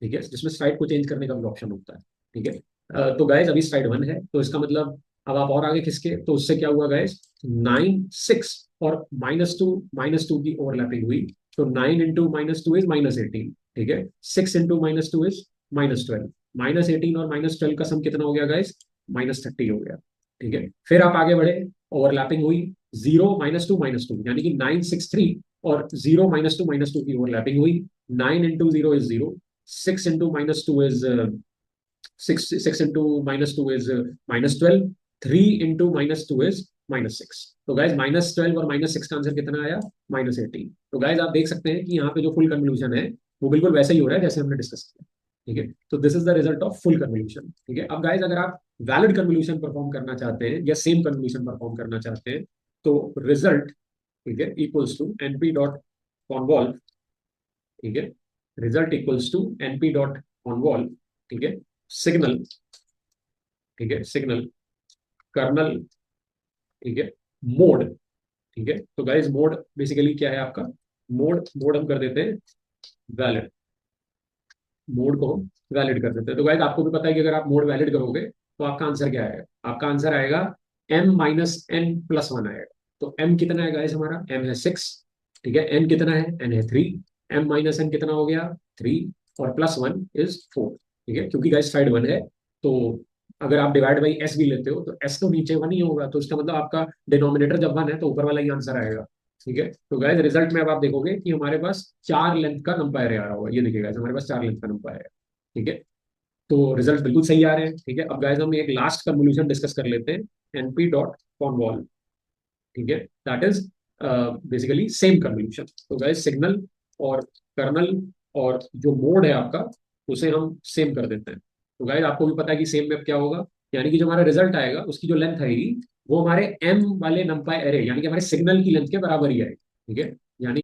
ठीक है, जिसमें स्लाइड को चेंज करने का भी ऑप्शन होता है। ठीक है, तो गाइज अभी स्लाइड 1 है, तो इसका मतलब अब आप और आगे खिसके तो उससे क्या हुआ गाइज, 9 6 और -2 की ओवरलैपिंग हुई। तो 9 × -2 इज -18। ठीक है, 6 × -2 इज -12। -18 और -12 का सम कितना हो गया गाइज, -30 हो गया। ठीक है, फिर आप आगे बढ़े, ओवरलैपिंग हुई, 0 -2 यानी कि 9 6 3, और 0 -2 की ओवरलैपिंग हुई। 9 × 0 इज 0, 6 × -2 इज -12, 3 × -2 इज -6। तो गाइज -12 और -6 का आंसर कितना आया, -18। तो गाइज आप देख सकते हैं कि यहाँ पे जो फुल कन्वोल्यूशन है वो बिल्कुल वैसे ही हो रहा है जैसे हमने डिस्कस किया। ठीक है, तो this is the result of full convolution. ठीक है, अब गाइज अगर आप वैलिड कन्वोल्यूशन परफॉर्म करना चाहते हैं या सेम कन्वोल्यूशन परफॉर्म करना चाहते हैं, तो रिजल्ट, ठीक है, equals to np dot convolve. ठीक है, result equals to np dot convolve. ठीक है, सिग्नल, ठीक है, सिग्नल, कर्नल, ठीक है, मोड। ठीक है, तो गाइज मोड बेसिकली क्या है आपका, मोड मोड हम कर देते हैं वैलिड, मोड को हम वैलिड कर देते हैं। तो गाइज आपको भी पता है कि अगर आप मोड वैलिड करोगे तो आपका आंसर क्या आएगा, आपका आंसर आएगा M - N+1 आएगा। तो M कितना है गाइज, हमारा M है 6। ठीक है, N कितना है, N है 3। M - N कितना हो गया, 3, और +1 इज 4। ठीक है, क्योंकि गाइज साइड 1 है, तो अगर आप डिवाइड बाई S भी लेते हो तो S तो नीचे 1 ही होगा, तो इसका मतलब आपका डिनोमिनेटर जब 1 है तो ऊपर वाला ही आंसर आएगा। ठीक है, तो गाइस रिजल्ट में अब आप देखोगे कि हमारे पास 4 लेंथ का नंबर आ रहा होगा, ये देखिए गाइस हमारे पास 4 लेंथ का नंबर है। ठीक है, तो रिजल्ट बिल्कुल सही आ रहे हैं। ठीक है, अब गाइस हम एक लास्ट कन्वोल्यूशन डिस्कस कर लेते हैं, एनपी डॉट कॉन्वॉल्व। ठीक है, that is basically same convolution. तो गाइस सिग्नल और कर्नल और जो मोड है आपका, उसे हम सेम कर देते हैं। तो गाइस आपको भी पता है कि सेम में अब क्या होगा, यानी कि जो हमारा रिजल्ट आएगा उसकी जो लेंथ आएगी वो हमारे एम वाले नंपाई एरे यानी कि हमारे सिग्नल की लेंथ के बराबर ही आएगी। ठीक है,